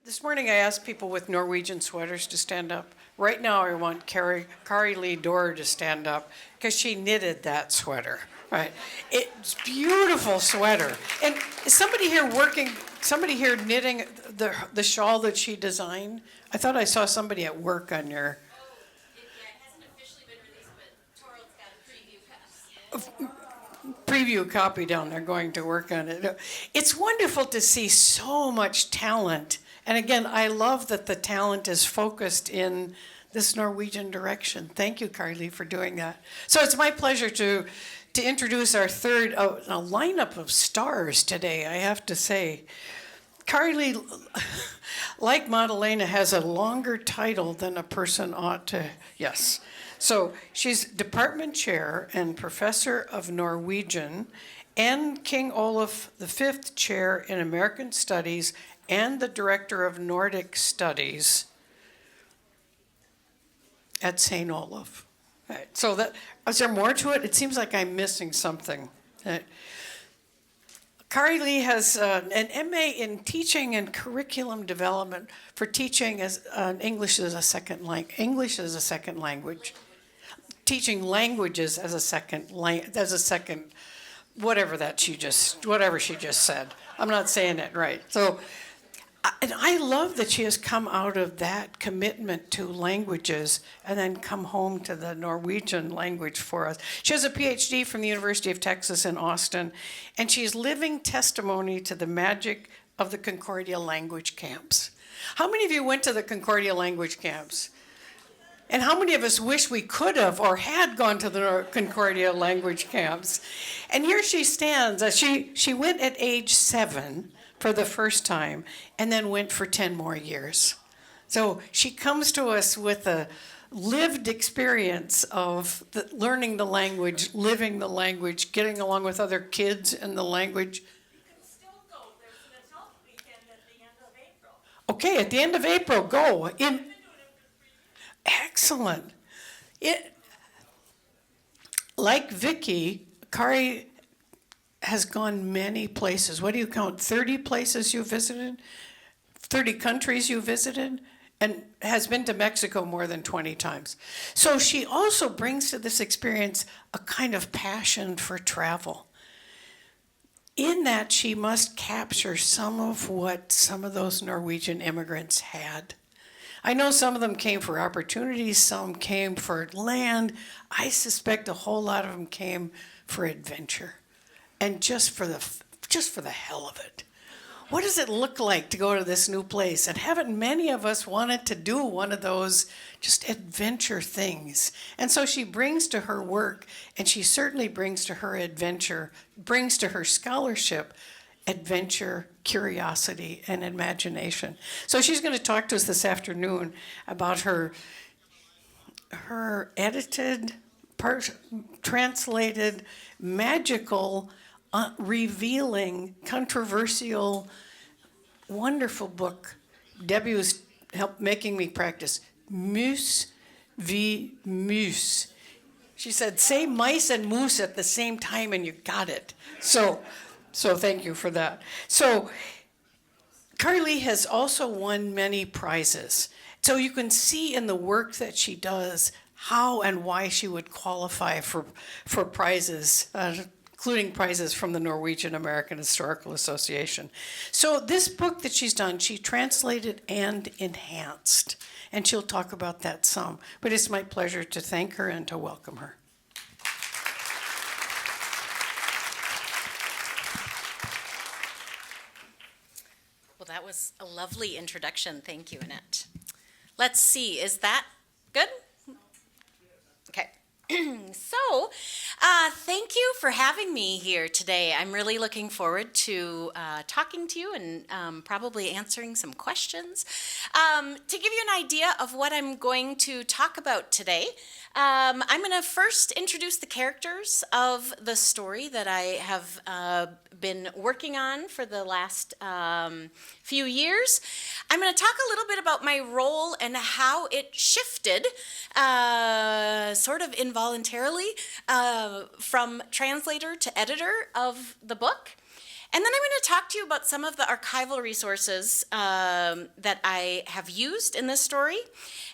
This morning I asked people with Norwegian sweaters to stand up. Right now I want Kari Dorer to stand up because she knitted that sweater. Right, it's beautiful sweater. And is somebody here knitting the shawl that she designed? I thought I saw somebody at work on your. It hasn't officially been released, but Torald's got a Preview copy down there going to work on it. It's wonderful to see so much talent. And again, I love that the talent is focused in this Norwegian direction. Thank you, Kari, for doing that. So it's my pleasure to introduce our third a lineup of stars today, I have to say. Kari, like Madalena, has a longer title than a person ought to. Yes. So she's department chair and professor of Norwegian and King Olaf V chair in American Studies and the director of Nordic Studies at St. Olaf. Right. So is there more to it? It seems like I'm missing something. Kari Lee has an MA in teaching and curriculum development for teaching as English as a second language. Teaching languages as a second whatever she just said. I'm not saying it right. So, and I love that she has come out of that commitment to languages and then come home to the Norwegian language for us. She has a PhD from the University of Texas in Austin, and she's living testimony to the magic of the Concordia language camps. How many of you went to the Concordia language camps? And how many of us wish we could have or had gone to the Concordia language camps? And here she stands. She went at age 7 for the first time and then went for 10 more years. So she comes to us with a lived experience of learning the language, living the language, getting along with other kids in the language. You can still go. There's an adult weekend at the end of April. Okay, at the end of April, go. Excellent. Like Vicky, Kari has gone many places. What do you count? 30 places you visited? 30 countries you visited? And has been to Mexico more than 20 times. So she also brings to this experience a kind of passion for travel. In that, she must capture some of what some of those Norwegian immigrants had. I know some of them came for opportunities, some came for land. I suspect a whole lot of them came for adventure and just for the hell of it. What does it look like to go to this new place? And haven't many of us wanted to do one of those just adventure things? And so she brings to her work, and she certainly brings to her adventure, brings to her scholarship, adventure, curiosity, and imagination. So she's going to talk to us this afternoon about her edited, translated, magical, revealing, controversial, wonderful book. Debbie was making me practice. Muus v. Muus. She said, say mice and moose at the same time and you got it. So thank you for that. So Kari has also won many prizes. So you can see in the work that she does how and why she would qualify for prizes, including prizes from the Norwegian American Historical Association. So this book that she's done, she translated and enhanced. And she'll talk about that some. But it's my pleasure to thank her and to welcome her. Well, that was a lovely introduction. Thank you, Annette. Let's see, is that good? Okay. So, thank you for having me here today. I'm really looking forward to talking to you and probably answering some questions. To give you an idea of what I'm going to talk about today, I'm going to first introduce the characters of the story that I have been working on for the last few years. I'm going to talk a little bit about my role and how it shifted sort of involuntarily from translator to editor of the book. And then I'm going to talk to you about some of the archival resources that I have used in this story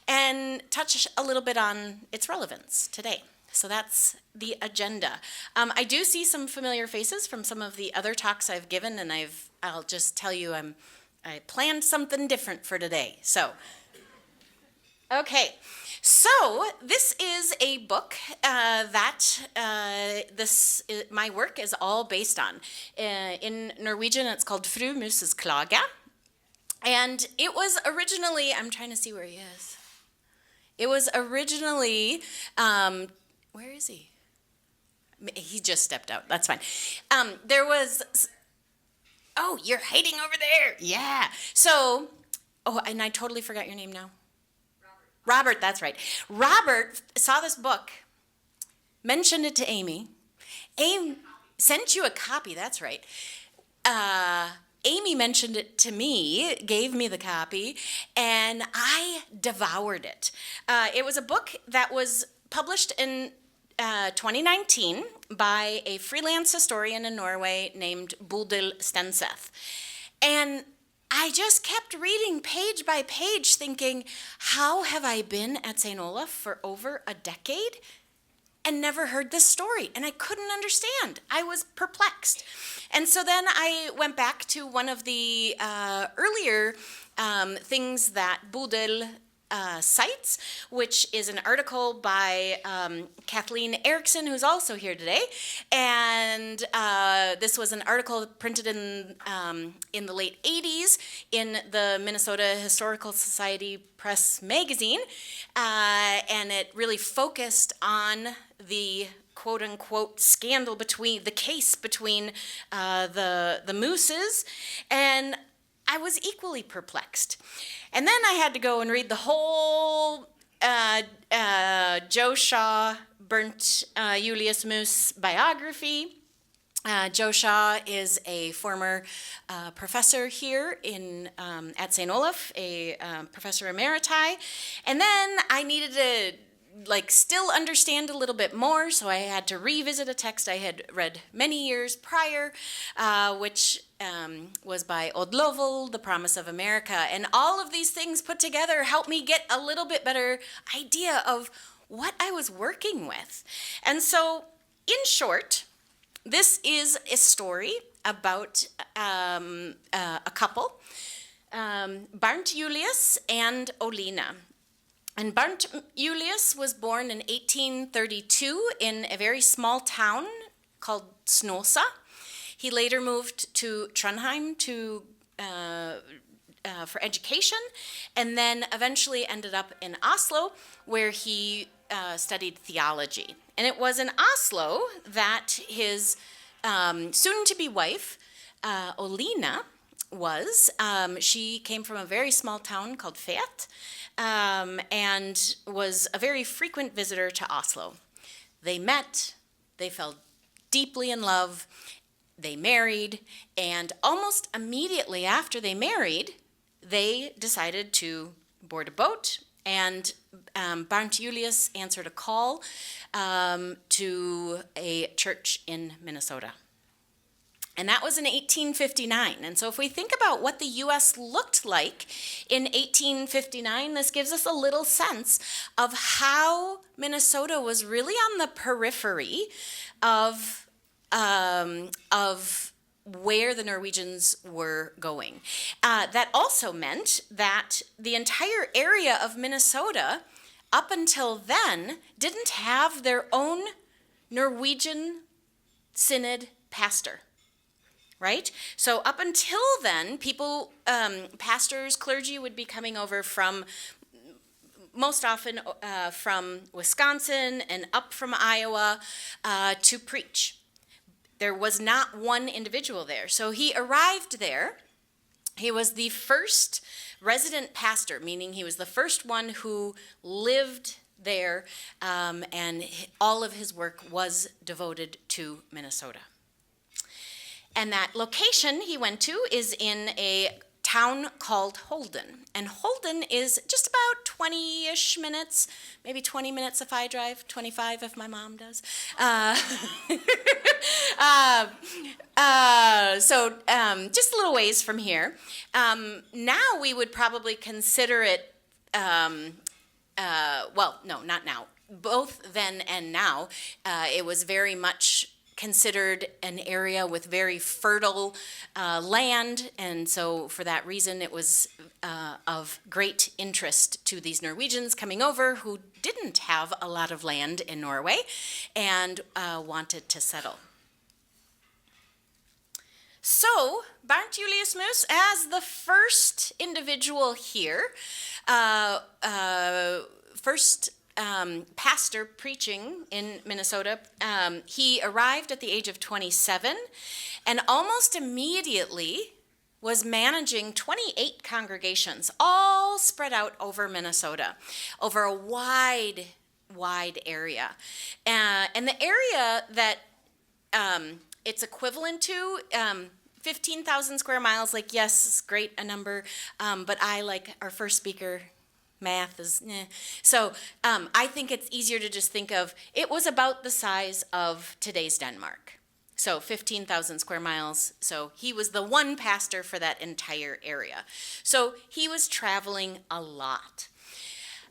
and touch a little bit on its relevance today. So that's the agenda. I do see some familiar faces from some of the other talks I've given, and I'll just tell you I planned something different for today. So, okay. So this is a book my work is all based on. In Norwegian, it's called Fru Muus' Klage. And it was originally, I'm trying to see where he is. It was originally, where is he? He just stepped out, that's fine. Oh, you're hiding over there. Yeah. So, and I totally forgot your name now. Robert, that's right. Robert saw this book, mentioned it to Amy. Amy sent you a copy, that's right. Amy mentioned it to me, gave me the copy, and I devoured it. It was a book that was published in 2019 by a freelance historian in Norway named Bodil Stenseth. And I just kept reading page by page thinking, how have I been at St. Olaf for over a decade and never heard this story? And I couldn't understand. I was perplexed. And so then I went back to one of the earlier things that Bodil cites, which is an article by Kathleen Erickson, who's also here today. And this was an article printed in the late 80s in the Minnesota Historical Society Press magazine. And it really focused on the quote-unquote scandal between the case between the Muuses, and I was equally perplexed. And then I had to go and read the whole Joe Shaw burnt Julius Muus biography. Joe Shaw is a former professor here at St. Olaf, a professor emeriti. And then I needed to still understand a little bit more, so I had to revisit a text I had read many years prior, which was by Olav, The Promise of America. And all of these things put together helped me get a little bit better idea of what I was working with. And so, in short, this is a story about a couple, Barnt Julius and Olina. And Barnt Julius was born in 1832 in a very small town called Snåsa. He later moved to Trondheim for education, and then eventually ended up in Oslo, where he studied theology. And it was in Oslo that his soon-to-be wife, Olina, was. She came from a very small town called Fet, and was a very frequent visitor to Oslo. They met, they fell deeply in love, they married, and almost immediately after they married, they decided to board a boat, and Barnt Julius answered a call to a church in Minnesota. And that was in 1859. And so if we think about what the U.S. looked like in 1859, this gives us a little sense of how Minnesota was really on the periphery of where the Norwegians were going. That also meant that the entire area of Minnesota, up until then, didn't have their own Norwegian synod pastor. Right? So up until then, people, pastors, clergy would be coming over from, most often from Wisconsin and up from Iowa to preach. There was not one individual there. So he arrived there. He was the first resident pastor, meaning he was the first one who lived there, and all of his work was devoted to Minnesota. And that location he went to is in a town called Holden. And Holden is just about 20-ish minutes, maybe 20 minutes if I drive, 25 if my mom does. So just a little ways from here. Now we would probably consider it, well, no, not now. Both then and now, it was very much considered an area with very fertile land, and so for that reason it was of great interest to these Norwegians coming over who didn't have a lot of land in Norway and wanted to settle. So, Bernt Julius Muus, as the first individual here, first pastor preaching in Minnesota, he arrived at the age of 27 and almost immediately was managing 28 congregations, all spread out over Minnesota, over a wide area. And the area that it's equivalent to, 15,000 square miles, like, yes, it's great, a number, but I, like our first speaker, math is, So I think it's easier to just think of, it was about the size of today's Denmark. So 15,000 square miles. So he was the one pastor for that entire area. So he was traveling a lot.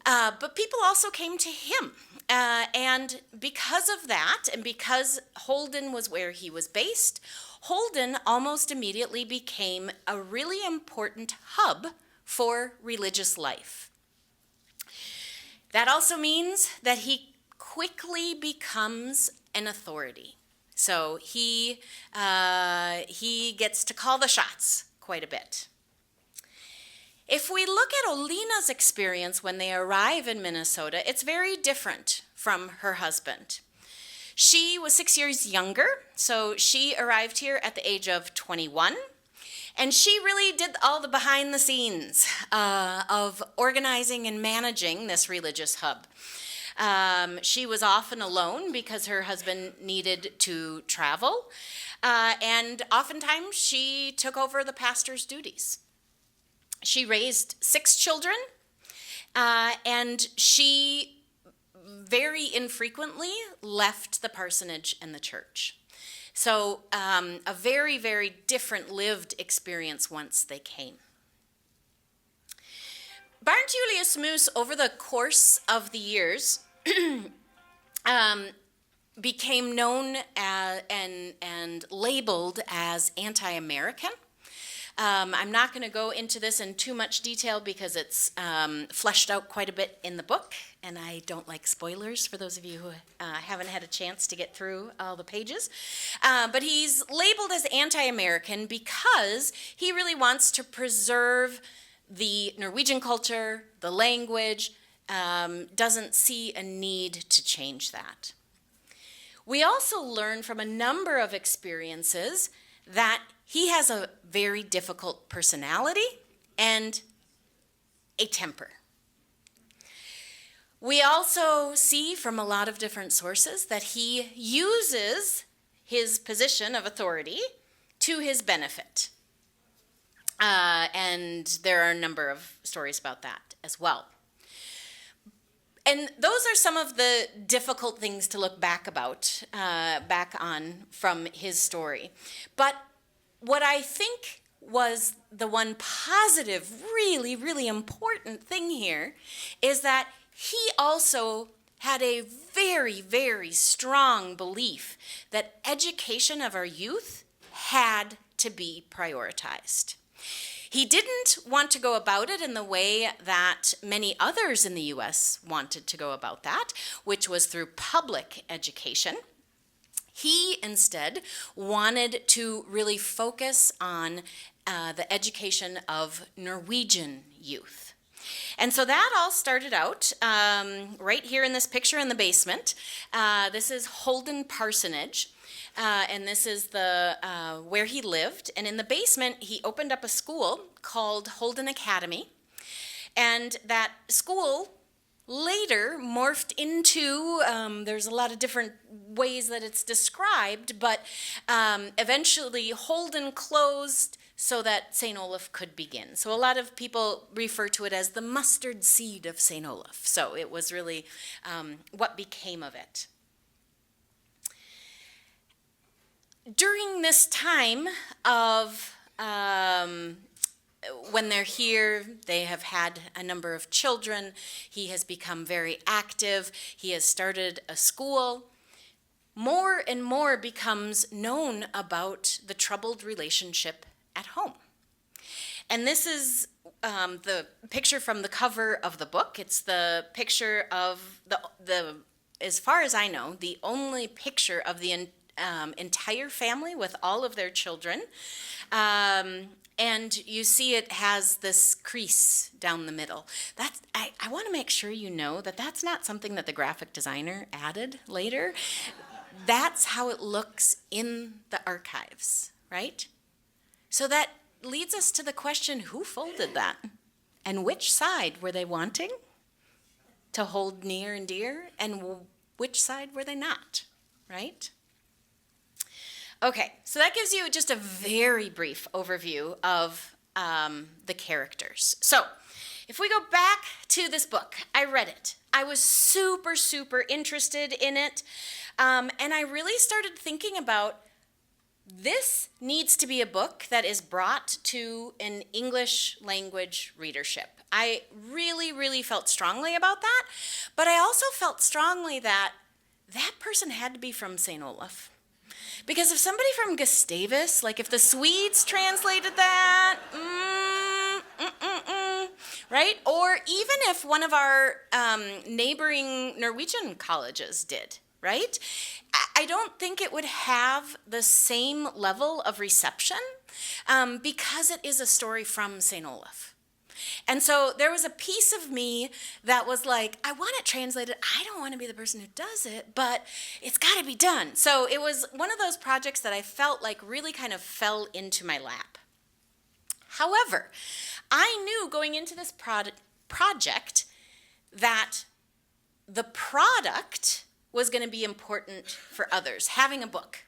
But people also came to him. And because of that, and because Holden was where he was based, Holden almost immediately became a really important hub for religious life. That also means that he quickly becomes an authority. So he gets to call the shots quite a bit. If we look at Olina's experience when they arrive in Minnesota, it's very different from her husband. She was 6 years younger, so she arrived here at the age of 21. And she really did all the behind the scenes of organizing and managing this religious hub. She was often alone because her husband needed to travel. And oftentimes she took over the pastor's duties. She raised 6 children, and she very infrequently left the parsonage and the church. So a very, very different lived experience once they came. Bernt Julius Muus, over the course of the years, became known and labeled as anti-American. I'm not going to go into this in too much detail because it's fleshed out quite a bit in the book, and I don't like spoilers for those of you who haven't had a chance to get through all the pages. But he's labeled as anti-American because he really wants to preserve the Norwegian culture, the language, doesn't see a need to change that. We also learn from a number of experiences that he has a very difficult personality and a temper. We also see from a lot of different sources that he uses his position of authority to his benefit. And there are a number of stories about that as well. And those are some of the difficult things to look back on from his story. But what I think was the one positive, really, really important thing here is that he also had a very, very strong belief that education of our youth had to be prioritized. He didn't want to go about it in the way that many others in the U.S. wanted to go about that, which was through public education. He instead wanted to really focus on the education of Norwegian youth. And so that all started out right here in this picture in the basement. This is Holden Parsonage. And this is the where he lived. And in the basement, he opened up a school called Holden Academy. And that school later morphed into, there's a lot of different ways that it's described, but eventually Holden closed, so that St. Olaf could begin. So a lot of people refer to it as the mustard seed of St. Olaf. So it was really what became of it. During this time of when they're here, they have had a number of children. He has become very active. He has started a school. More and more becomes known about the troubled relationship at home. And this is the picture from the cover of the book. It's the picture of the as far as I know, the only picture of the entire family with all of their children. And you see it has this crease down the middle. I want to make sure you know that that's not something that the graphic designer added later. That's how it looks in the archives, right? So that leads us to the question, who folded that? And which side were they wanting to hold near and dear? And which side were they not, right? Okay, so that gives you just a very brief overview of the characters. So if we go back to this book, I read it. I was super, super interested in it. And I really started thinking about this needs to be a book that is brought to an English language readership. I really, really felt strongly about that. But I also felt strongly that that person had to be from St. Olaf. Because if somebody from Gustavus, like if the Swedes translated that, right? Or even if one of our neighboring Norwegian colleges did, right? I don't think it would have the same level of reception because it is a story from St. Olaf. And so there was a piece of me that was like, I want it translated. I don't want to be the person who does it, but it's got to be done. So it was one of those projects that I felt like really kind of fell into my lap. However, I knew going into this project that the product was going to be important for others, having a book.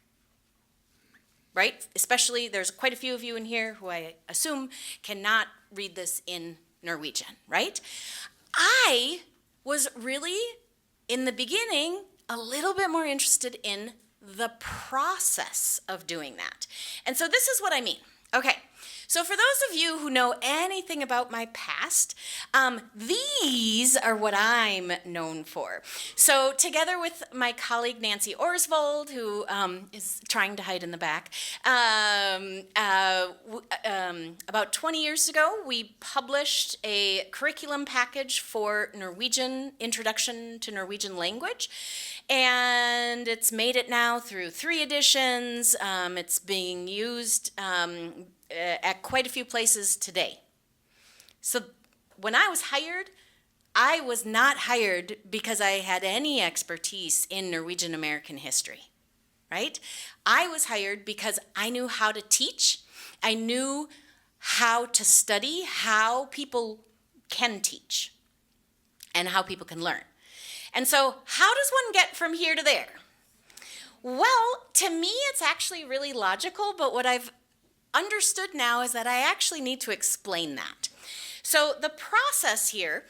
Right? Especially, there's quite a few of you in here who I assume cannot read this in Norwegian, right? I was really, in the beginning, a little bit more interested in the process of doing that. And so this is what I mean. Okay, so for those of you who know anything about my past, these are what I'm known for. So together with my colleague Nancy Orsvold, who is trying to hide in the back, about 20 years ago, we published a curriculum package for Norwegian, Introduction to Norwegian Language. And it's made it now through 3 editions. It's being used at quite a few places today. So when I was hired, I was not hired because I had any expertise in Norwegian American history, right? I was hired because I knew how to teach. I knew how to study, how people can teach, and how people can learn. And so how does one get from here to there? Well, to me, it's actually really logical, but what I've understood now is that I actually need to explain that. So the process here,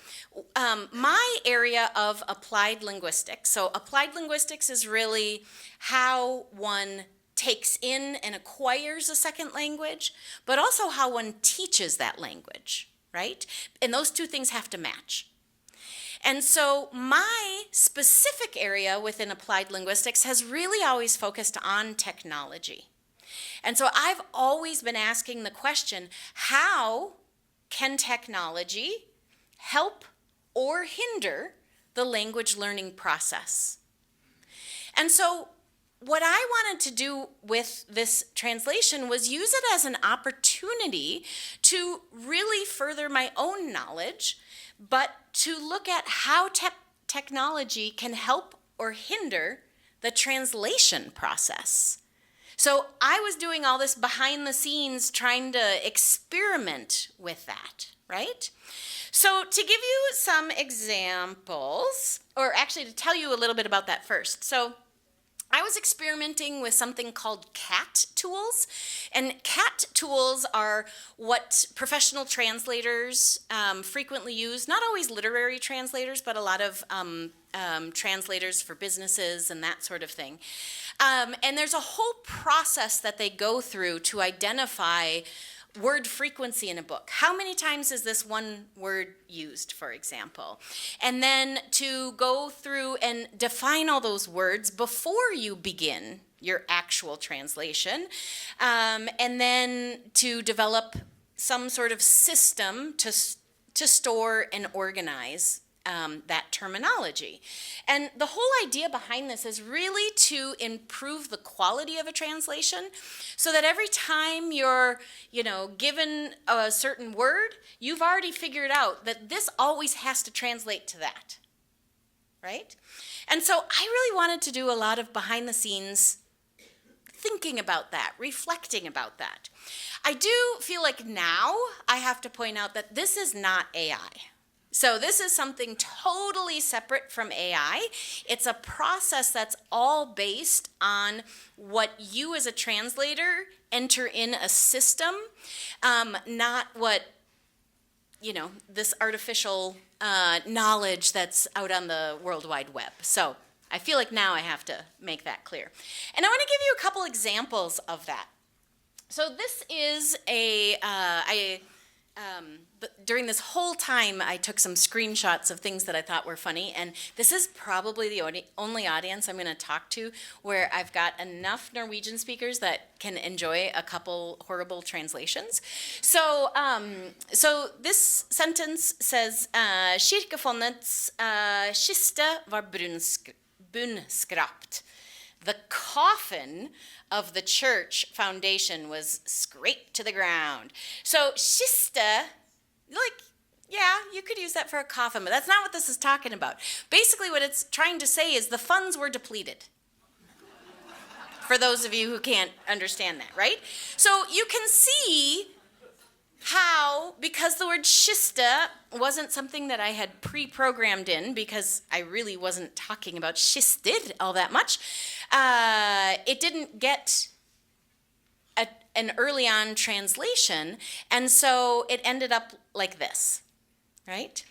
my area of applied linguistics, so applied linguistics is really how one takes in and acquires a second language, but also how one teaches that language, right? And those two things have to match. And so my specific area within applied linguistics has really always focused on technology. And so I've always been asking the question, how can technology help or hinder the language learning process? And so what I wanted to do with this translation was use it as an opportunity to really further my own knowledge, but to look at how technology can help or hinder the translation process. So I was doing all this behind the scenes trying to experiment with that, right? So to give you some examples, or actually to tell you a little bit about that first. So I was experimenting with something called CAT tools, and CAT tools are what professional translators frequently use, not always literary translators, but a lot of translators for businesses and that sort of thing. And there's a whole process that they go through to identify word frequency in a book. How many times is this one word used, for example? And then to go through and define all those words before you begin your actual translation, and then to develop some sort of system to store and organize that terminology. And the whole idea behind this is really to improve the quality of a translation so that every time you're, given a certain word, you've already figured out that this always has to translate to that, right? And so I really wanted to do a lot of behind the scenes thinking about that, reflecting about that. I do feel like now I have to point out that this is not AI. So this is something totally separate from AI. It's a process that's all based on what you as a translator enter in a system, not what, this artificial knowledge that's out on the World Wide Web. So I feel like now I have to make that clear. And I want to give you a couple examples of that. So this is but during this whole time, I took some screenshots of things that I thought were funny, and this is probably the only audience I'm going to talk to where I've got enough Norwegian speakers that can enjoy a couple horrible translations. So, so this sentence says, "Kirkefondets kiste var bunnskrapt." The coffin of the church foundation was scraped to the ground. So kiste, yeah, you could use that for a coffin, but that's not what this is talking about. Basically what it's trying to say is the funds were depleted. For those of you who can't understand that, right? So you can see how, because the word kiste wasn't something that I had pre-programmed in, because I really wasn't talking about kisted all that much, it didn't get an early on translation, and so it ended up like this, right?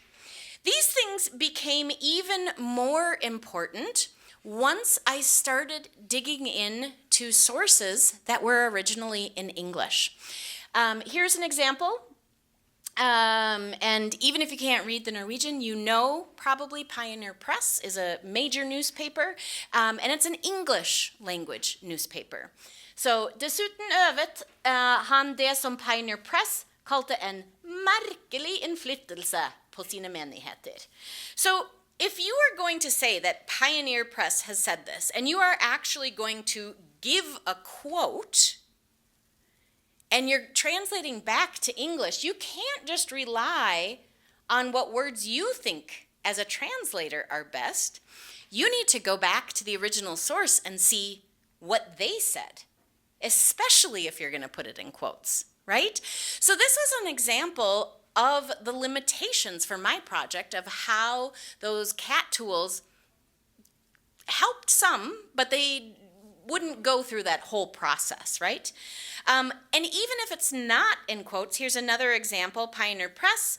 These things became even more important once I started digging into sources that were originally in English. Here's an example, and even if you can't read the Norwegian, you know probably Pioneer Press is a major newspaper, and it's an English language newspaper. Så dessuten øvet han det som Pioneer Press kalte en merkelig innflytelse på sine menigheter. So if you are going to say that Pioneer Press has said this, and you are actually going to give a quote, and you're translating back to English, you can't just rely on what words you think as a translator are best. You need to go back to the original source and see what they said, especially if you're going to put it in quotes, right? So this is an example of the limitations for my project of how those CAT tools helped some, but they wouldn't go through that whole process, right? And even if it's not in quotes, here's another example. Pioneer Press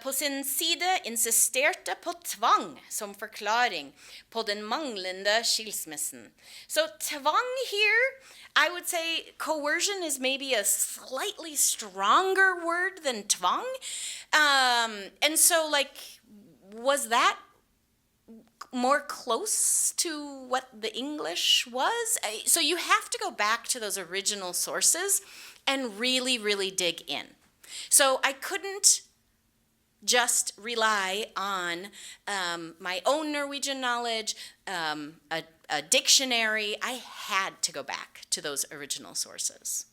på sin side insisterte på tvang som forklaring på den manglende skilsmissen. So tvang here, I would say coercion is maybe a slightly stronger word than tvang. And so was that more close to what the English was? So you have to go back to those original sources and really, really dig in. So I couldn't just rely on my own Norwegian knowledge, a dictionary. I had to go back to those original sources.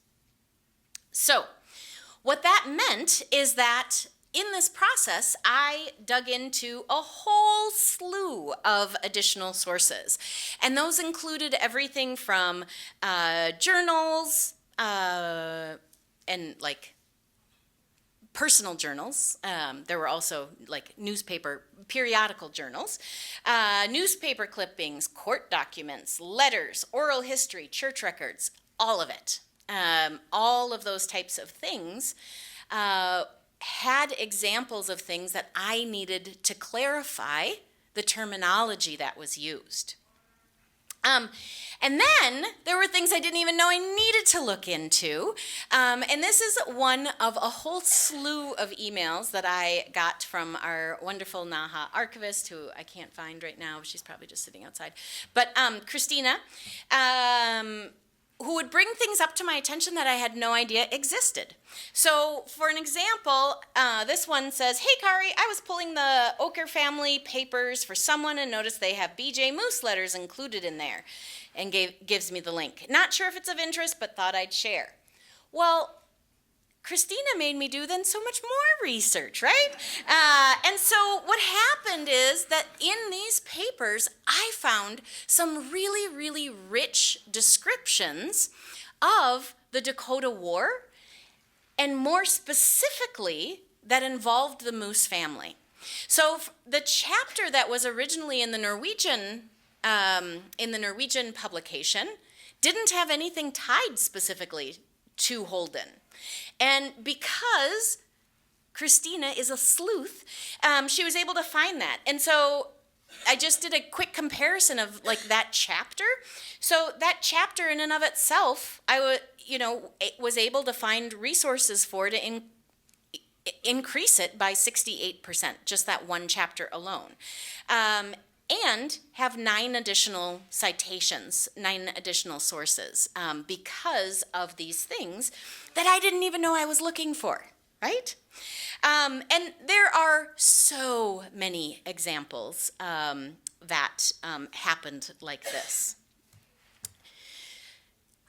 So what that meant is that in this process, I dug into a whole slew of additional sources. And those included everything from journals and personal journals. There were also like periodical journals, newspaper clippings, court documents, letters, oral history, church records, all of it. All of those types of things had examples of things that I needed to clarify the terminology that was used. And then there were things I didn't even know I needed to look into. And this is one of a whole slew of emails that I got from our wonderful NAHA archivist, who I can't find right now. She's probably just sitting outside. But Christina, who would bring things up to my attention that I had no idea existed. So for an example, this one says, "Hey Kari, I was pulling the Oker family papers for someone and noticed they have BJ Muus letters included in there," and gives me the link. "Not sure if it's of interest, but thought I'd share." Well, Christina made me do then so much more research, right? And so what happened is that in these papers, I found some really, really rich descriptions of the Dakota War, and more specifically, that involved the Muus family. So the chapter that was originally in the Norwegian publication didn't have anything tied specifically to Holden. And because Christina is a sleuth, she was able to find that. And so I just did a quick comparison of like that chapter. So that chapter in and of itself, was able to find resources for to increase it by 68%, just that one chapter alone. And have 9 additional citations, 9 additional sources, because of these things that I didn't even know I was looking for, right? And there are so many examples that happened like this.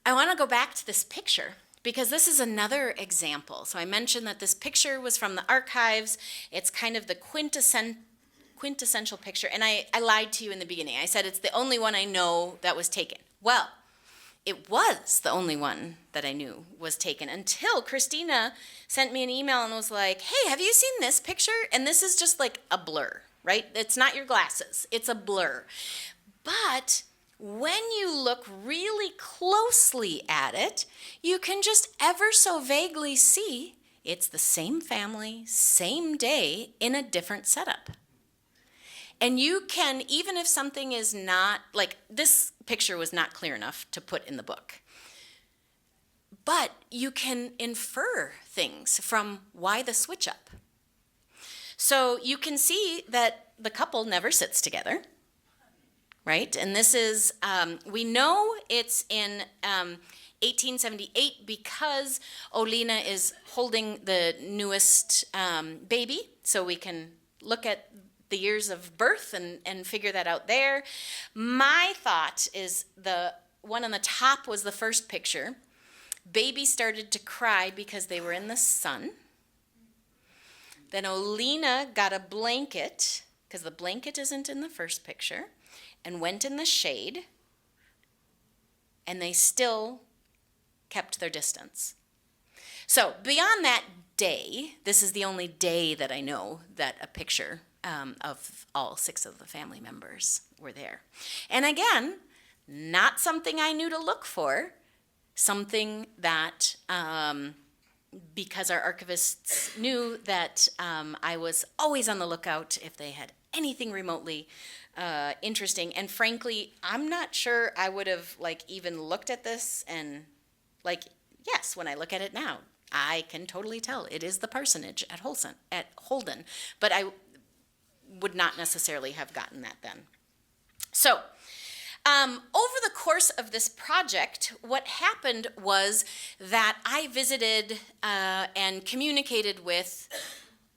I want to go back to this picture, because this is another example. So I mentioned that this picture was from the archives. It's kind of the quintessential picture, and I lied to you in the beginning. I said it's the only one I know that was taken. Well, it was the only one that I knew was taken until Christina sent me an email and was like, "Hey, have you seen this picture?" And this is just like a blur, right? It's not your glasses. It's a blur. But when you look really closely at it, you can just ever so vaguely see it's the same family, same day, in a different setup. And you can, even if something is not, like this picture was not clear enough to put in the book, but you can infer things from why the switch up. So you can see that the couple never sits together, right? And this is, we know it's in 1878 because Olina is holding the newest baby, so we can look at the years of birth and figure that out there. My thought is the one on the top was the first picture. Baby started to cry because they were in the sun. Then Olina got a blanket, because the blanket isn't in the first picture, and went in the shade, and they still kept their distance. So beyond that day, this is the only day that I know that a picture of all 6 of the family members were there. And again, not something I knew to look for, something that, because our archivists knew that I was always on the lookout if they had anything remotely interesting. And frankly, I'm not sure I would have even looked at this and yes, when I look at it now, I can totally tell it is the parsonage at Holden, but I would not necessarily have gotten that then. So, over the course of this project, what happened was that I visited and communicated with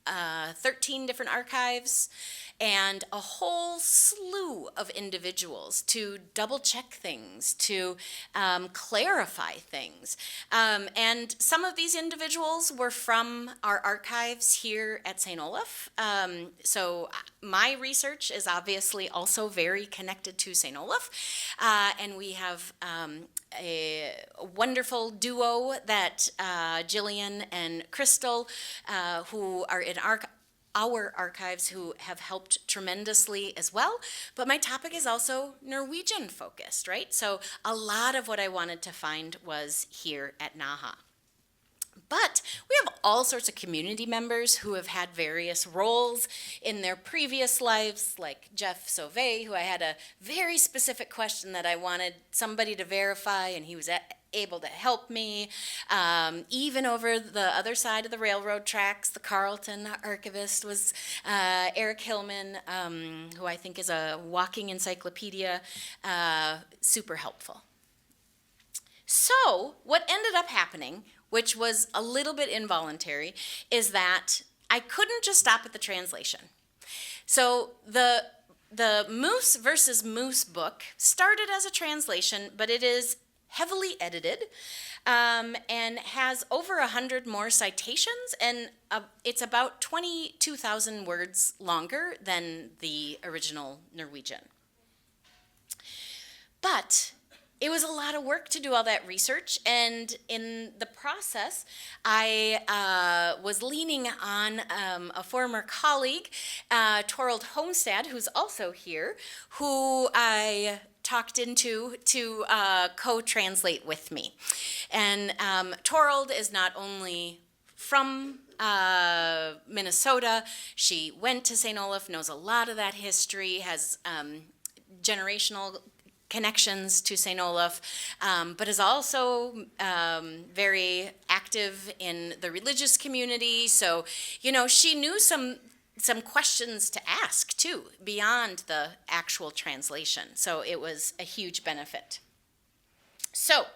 13 different archives and a whole slew slew of individuals to double check things, to clarify things. And some of these individuals were from our archives here at St. Olaf. So my research is obviously also very connected to St. Olaf. And we have a wonderful duo that Jillian and Crystal, who are in our archives, who have helped tremendously as well. But my topic is also Norwegian focused, right? So a lot of what I wanted to find was here at NAHA. But we have all sorts of community members who have had various roles in their previous lives, like Jeff Sauvé, who I had a very specific question that I wanted somebody to verify, and he was able to help me. Even over the other side of the railroad tracks, the Carleton archivist was Eric Hillman, who I think is a walking encyclopedia, super helpful. So what ended up happening, which was a little bit involuntary, is that I couldn't just stop at the translation. So the Muus versus Muus book started as a translation, but it is heavily edited and has over 100 more citations, and it's about 22,000 words longer than the original Norwegian. But it was a lot of work to do all that research, and in the process, I was leaning on a former colleague, Torald Homestad, who's also here, who I talked into to co-translate with me. And Torald is not only from Minnesota, she went to St. Olaf, knows a lot of that history, has generational connections to St. Olaf, but is also very active in the religious community. So, you know, she knew some questions to ask too, beyond the actual translation. So it was a huge benefit. So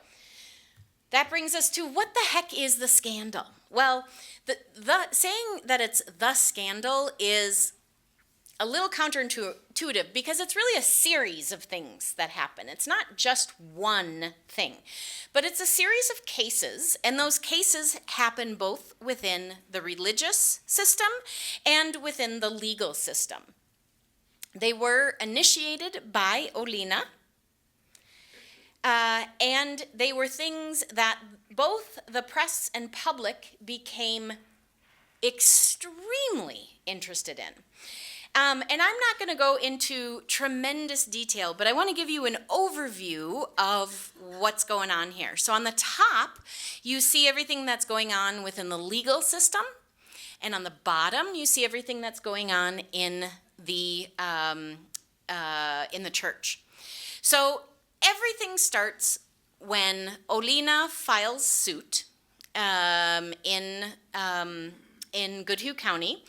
that brings us to, what the heck is the scandal? Well, the saying that it's the scandal is a little counterintuitive, because it's really a series of things that happen. It's not just one thing, but it's a series of cases, and those cases happen both within the religious system and within the legal system. They were initiated by Olina, and they were things that both the press and public became extremely interested in. And I'm not going to go into tremendous detail, but I want to give you an overview of what's going on here. So on the top, you see everything that's going on within the legal system, and on the bottom, you see everything that's going on in the church. So everything starts when Olina files suit in Goodhue County.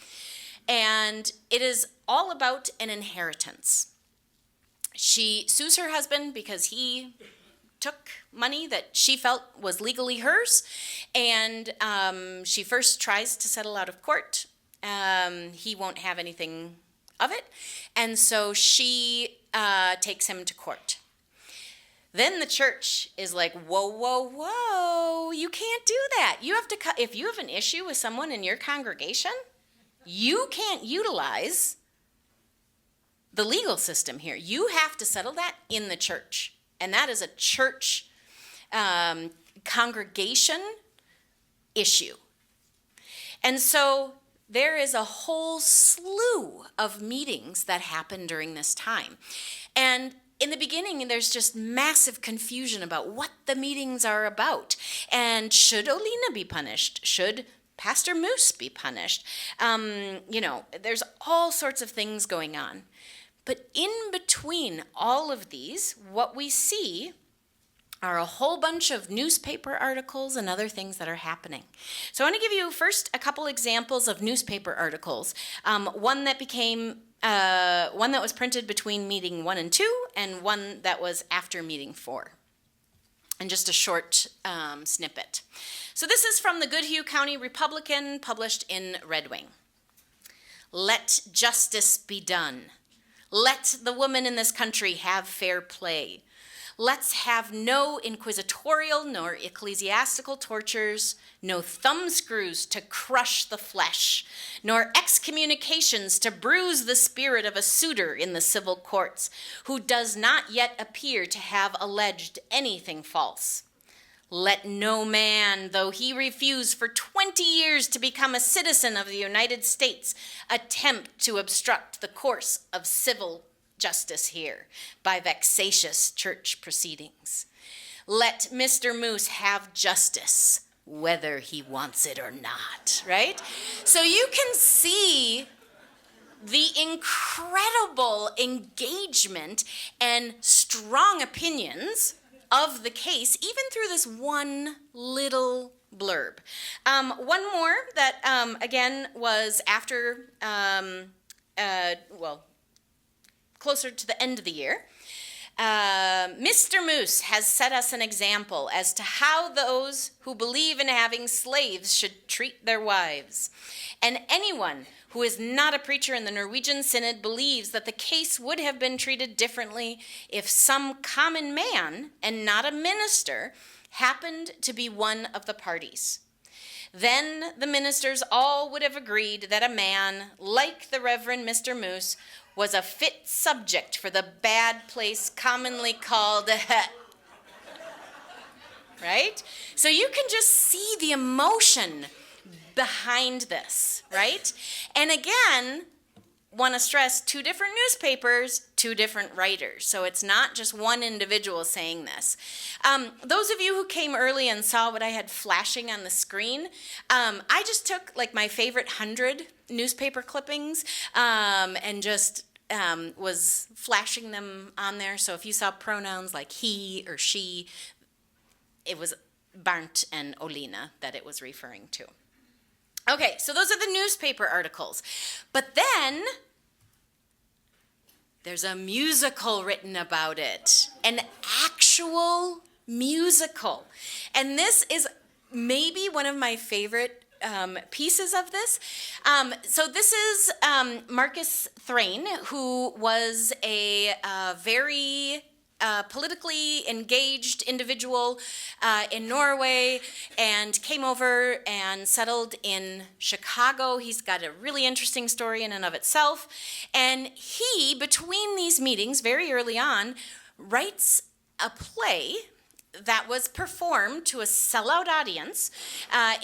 And it is all about an inheritance. She sues her husband because he took money that she felt was legally hers, and she first tries to settle out of court. He won't have anything of it, and so she takes him to court. Then the church is like, whoa, whoa, whoa, you can't do that. You have to if you have an issue with someone in your congregation, you can't utilize the legal system here. You have to settle that in the church. And that is a church congregation issue. And so there is a whole slew of meetings that happen during this time. And in the beginning, there's just massive confusion about what the meetings are about. And should Olina be punished? Should Pastor Muus be punished? There's all sorts of things going on. But in between all of these, what we see are a whole bunch of newspaper articles and other things that are happening. So I want to give you first a couple examples of newspaper articles. One that was printed between meeting 1 and 2, and one that was after meeting 4. And just a short snippet. So this is from the Goodhue County Republican, published in Red Wing. Let justice be done. Let the woman in this country have fair play. Let's have no inquisitorial nor ecclesiastical tortures, no thumbscrews to crush the flesh, nor excommunications to bruise the spirit of a suitor in the civil courts, who does not yet appear to have alleged anything false. Let no man, though he refuse for 20 years to become a citizen of the United States, attempt to obstruct the course of civil justice here by vexatious church proceedings. Let Mr. Muus have justice, whether he wants it or not, right? So you can see the incredible engagement and strong opinions of the case, even through this one little blurb. One more that, again, was after, closer to the end of the year. Mr. Muus has set us an example as to how those who believe in having slaves should treat their wives. And anyone who is not a preacher in the Norwegian Synod believes that the case would have been treated differently if some common man, and not a minister, happened to be one of the parties. Then the ministers all would have agreed that a man like the Reverend Mr. Muus was a fit subject for the bad place commonly called right? So you can just see the emotion behind this, right? And again, want to stress 2 different newspapers, 2 different writers. So it's not just one individual saying this. Those of you who came early and saw what I had flashing on the screen, I just took like my favorite 100 newspaper clippings and just was flashing them on there. So if you saw pronouns like he or she, it was Barnt and Olina that it was referring to. Okay, so those are the newspaper articles. But then there's a musical written about it, an actual musical. And this is maybe one of my favorite pieces of this. So this is Marcus Thrain, who was a very politically engaged individual in Norway and came over and settled in Chicago. He's got a really interesting story in and of itself. And he, between these meetings, very early on, writes a play that was performed to a sellout audience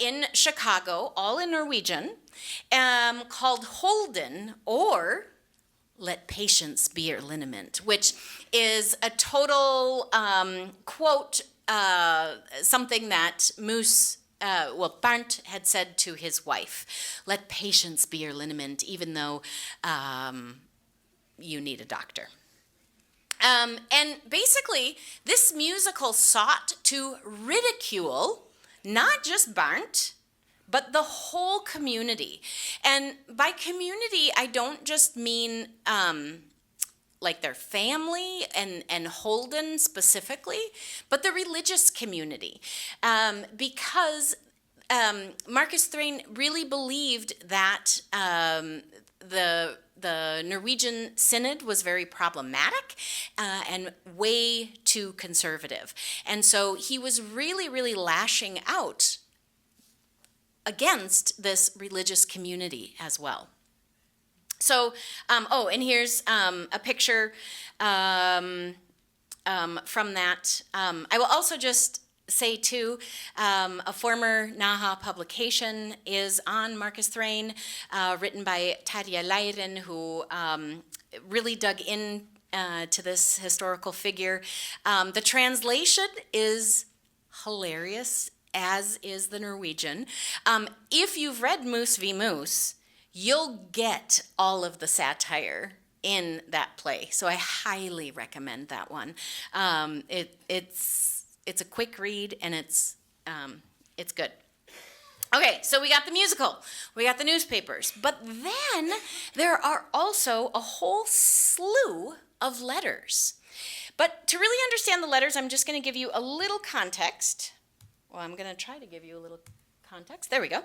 in Chicago, all in Norwegian, called Holden, or Let Patience Be Your Liniment, which is a total quote, something that Muus, Barnt had said to his wife. Let patience be your liniment, even though you need a doctor. And basically, this musical sought to ridicule not just Barnt, but the whole community. And by community, I don't just mean like their family and Holden specifically, but the religious community. Because Marcus Thrain really believed that the Norwegian Synod was very problematic and way too conservative. And so he was really, really lashing out against this religious community as well. So, and here's a picture from that. I will also just say, too, a former NAHA publication is on Marcus Thrain, written by Tarja Leiren, who really dug in to this historical figure. The translation is hilarious, as is the Norwegian. If you've read Muus v. Muus, you'll get all of the satire in that play. So I highly recommend that one. It's a quick read, and it's good. Okay, so we got the musical, we got the newspapers, but then there are also a whole slew of letters. But to really understand the letters, I'm just going to give you a little context. Well, I'm going to try to give you a little context. There we go.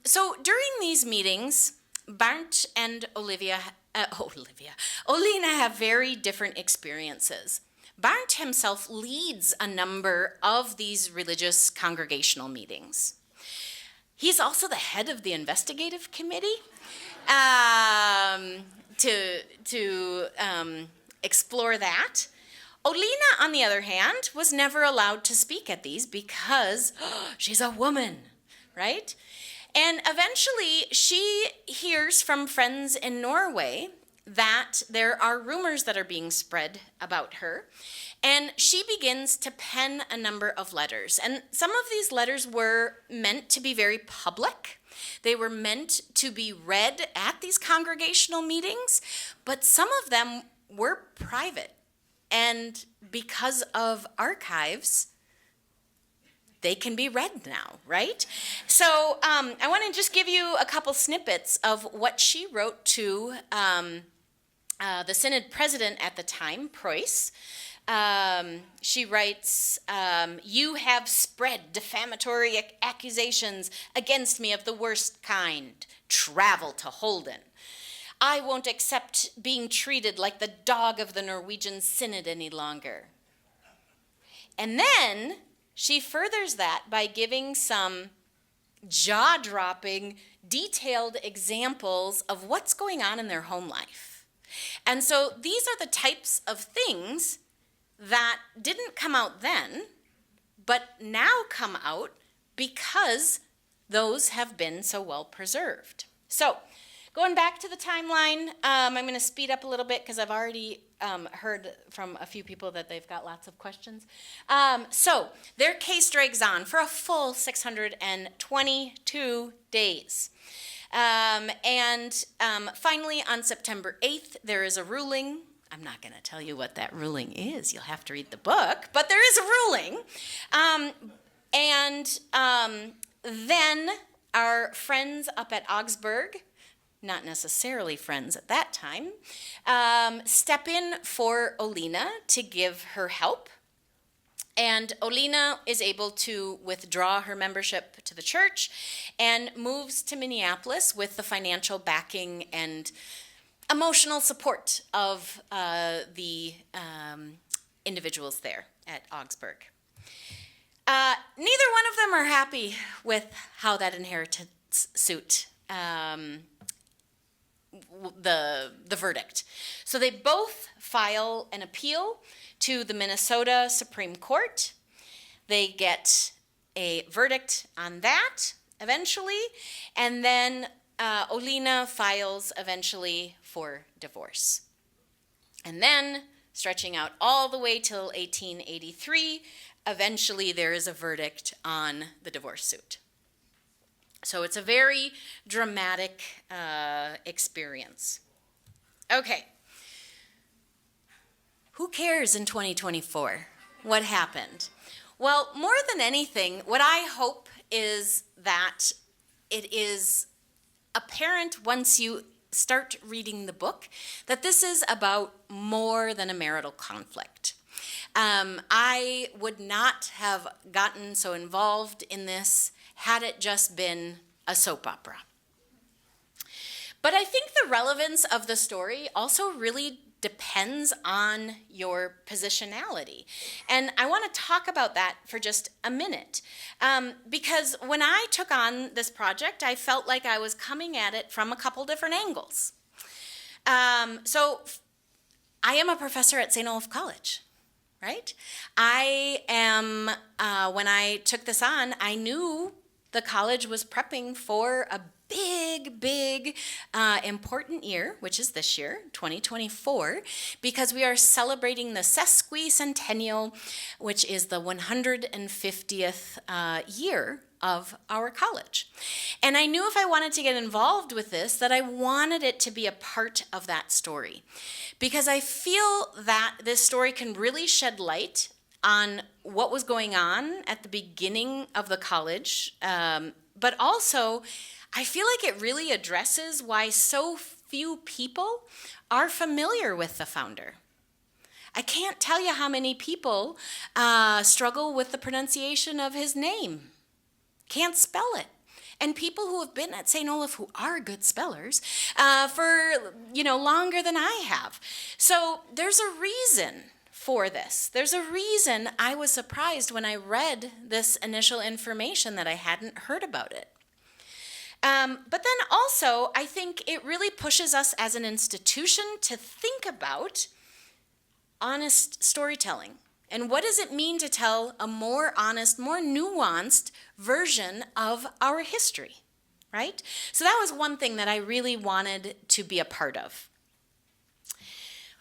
So during these meetings, Bernd and Olina have very different experiences. Bernd himself leads a number of these religious congregational meetings. He's also the head of the investigative committee to explore that. Olina, on the other hand, was never allowed to speak at these because she's a woman, right? And eventually she hears from friends in Norway that there are rumors that are being spread about her. And she begins to pen a number of letters. And some of these letters were meant to be very public. They were meant to be read at these congregational meetings, but some of them were private. And because of archives, they can be read now, right? So I want to just give you a couple snippets of what she wrote to the Synod president at the time, Preuss. She writes, "You have spread defamatory accusations against me of the worst kind. Travel to Holden. I won't accept being treated like the dog of the Norwegian Synod any longer." And then she furthers that by giving some jaw-dropping, detailed examples of what's going on in their home life. And so these are the types of things that didn't come out then, but now come out because those have been so well preserved. So going back to the timeline, I'm going to speed up a little bit because I've already heard from a few people that they've got lots of questions. So their case drags on for a full 622 days. Finally, on September 8th, there is a ruling. I'm not going to tell you what that ruling is. You'll have to read the book. But there is a ruling. Then our friends up at Augsburg, not necessarily friends at that time, step in for Olina to give her help. And Olina is able to withdraw her membership to the church and moves to Minneapolis with the financial backing and emotional support of the individuals there at Augsburg. Neither one of them are happy with how that inheritance suit, the verdict. So they both file an appeal to the Minnesota Supreme Court. They get a verdict on that eventually, and then Olina files eventually for divorce. And then, stretching out all the way till 1883, eventually there is a verdict on the divorce suit. So it's a very dramatic experience. Okay. Who cares in 2024? What happened? Well, more than anything, what I hope is that it is apparent once you start reading the book that this is about more than a marital conflict. I would not have gotten so involved in this had it just been a soap opera. But I think the relevance of the story also really depends on your positionality. And I want to talk about that for just a minute. Because when I took on this project, I felt like I was coming at it from a couple different angles. So I am a professor at St. Olaf College, right? I am, when I took this on, I knew the college was prepping for a big, important year, which is this year, 2024, because we are celebrating the sesquicentennial, which is the 150th year of our college. And I knew if I wanted to get involved with this, that I wanted it to be a part of that story, because I feel that this story can really shed light on what was going on at the beginning of the college, but also I feel like it really addresses why so few people are familiar with the founder. I can't tell you how many people struggle with the pronunciation of his name. Can't spell it. and people who have been at St. Olaf who are good spellers for, longer than I have. So there's a reason for this. There's a reason I was surprised when I read this initial information that I hadn't heard about it. But then also, I think it really pushes us as an institution to think about honest storytelling. And what does it mean to tell a more honest, more nuanced version of our history, right? So that was one thing that I really wanted to be a part of.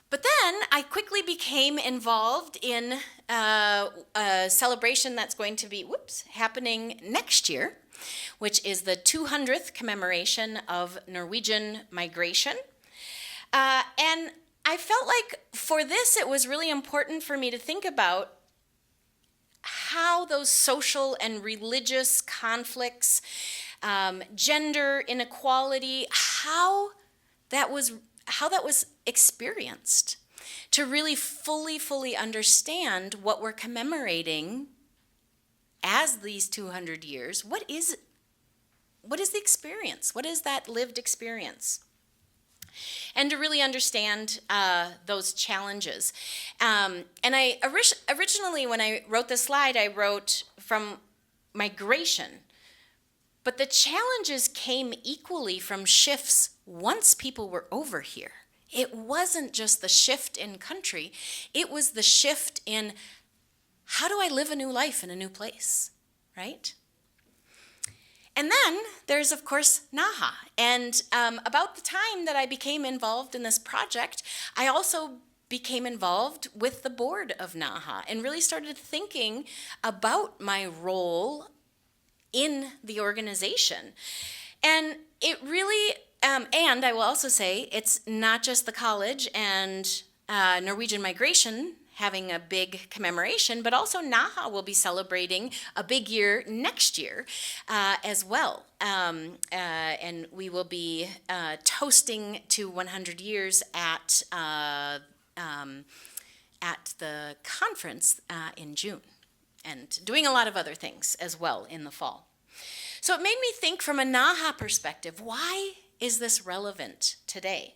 But then I quickly became involved in a celebration that's going to be happening next year, which is the 200th commemoration of Norwegian migration. And I felt like for this, it was really important for me to think about how those social and religious conflicts, gender inequality, how that was experienced, to really fully understand what we're commemorating as these 200 years. What is the experience? What is that lived experience? And to really understand those challenges. And I originally, when I wrote this slide, I wrote from migration. But the challenges came equally from shifts once people were over here. It wasn't just the shift in country, it was the shift in how do I live a new life in a new place, right? And then there's, of course, NAHA. And about the time that I became involved in this project, I also became involved with the board of NAHA and really started thinking about my role in the organization. And it really, and I will also say, it's not just the college and Norwegian migration having a big commemoration, but also NAHA will be celebrating a big year next year as well. And we will be toasting to 100 years at the conference in June, and doing a lot of other things as well in the fall. So it made me think from a NAHA perspective, why is this relevant today?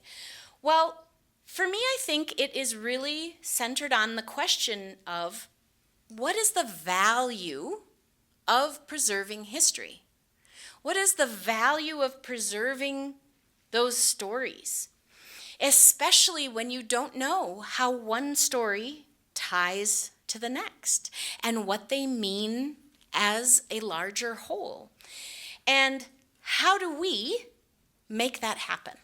Well, for me, I think it is really centered on the question of what is the value of preserving history? What is the value of preserving those stories? Especially when you don't know how one story ties to the next and what they mean as a larger whole. And how do we make that happen?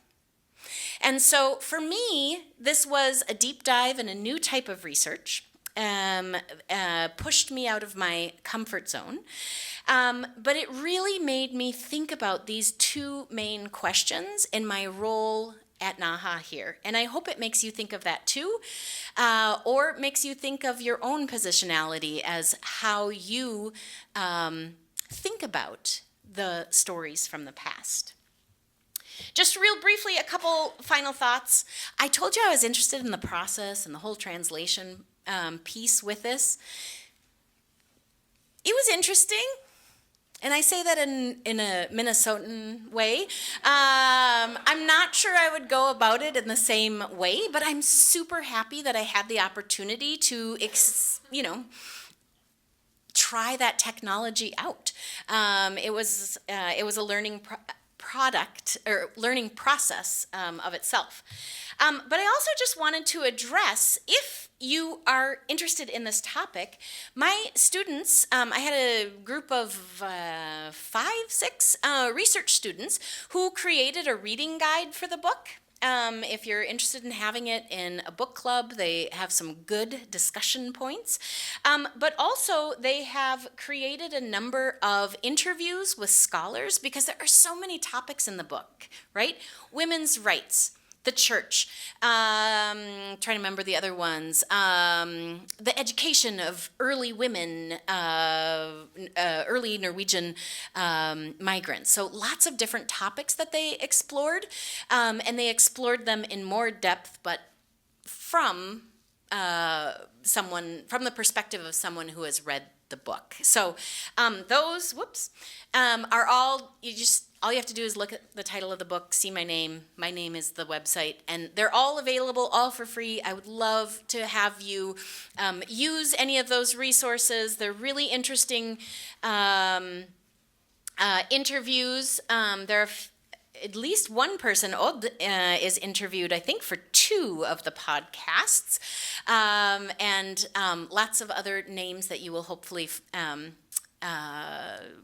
And so for me, this was a deep dive in a new type of research, pushed me out of my comfort zone. But it really made me think about these two main questions in my role at NAHA here. And I hope it makes you think of that too, or makes you think of your own positionality as how you think about the stories from the past. Just real briefly, a couple final thoughts. I told you I was interested in the process and the whole translation piece with this. It was interesting, and I say that in a Minnesotan way. I'm not sure I would go about it in the same way, but I'm super happy that I had the opportunity to, try that technology out. It was a learning learning process of itself. But I also just wanted to address, if you are interested in this topic, my students, I had a group of 6 research students who created a reading guide for the book. If you're interested in having it in a book club, they have some good discussion points. But also, they have created a number of interviews with scholars, because there are so many topics in the book, right? Women's rights, the church, trying to remember the other ones, the education of early women, early Norwegian migrants. So lots of different topics that they explored, and they explored them in more depth, but from the perspective of someone who has read the book. So those, are all, all you have to do is look at the title of the book, see my name. My name is the website, and they're all available, all for free. I would love to have you use any of those resources. They're really interesting interviews. There are at least one person, Odd, is interviewed, I think, for 2 of the podcasts, and lots of other names that you will hopefully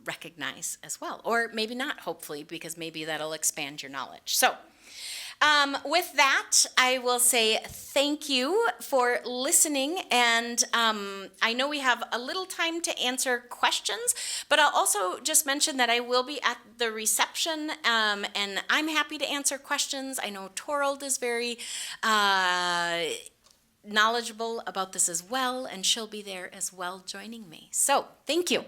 recognize as well. Or maybe not, hopefully, because maybe that'll expand your knowledge. So with that, I will say thank you for listening, and I know we have a little time to answer questions, but I'll also just mention that I will be at the reception, and I'm happy to answer questions. I know Torald is very knowledgeable about this as well, and she'll be there as well joining me. So thank you.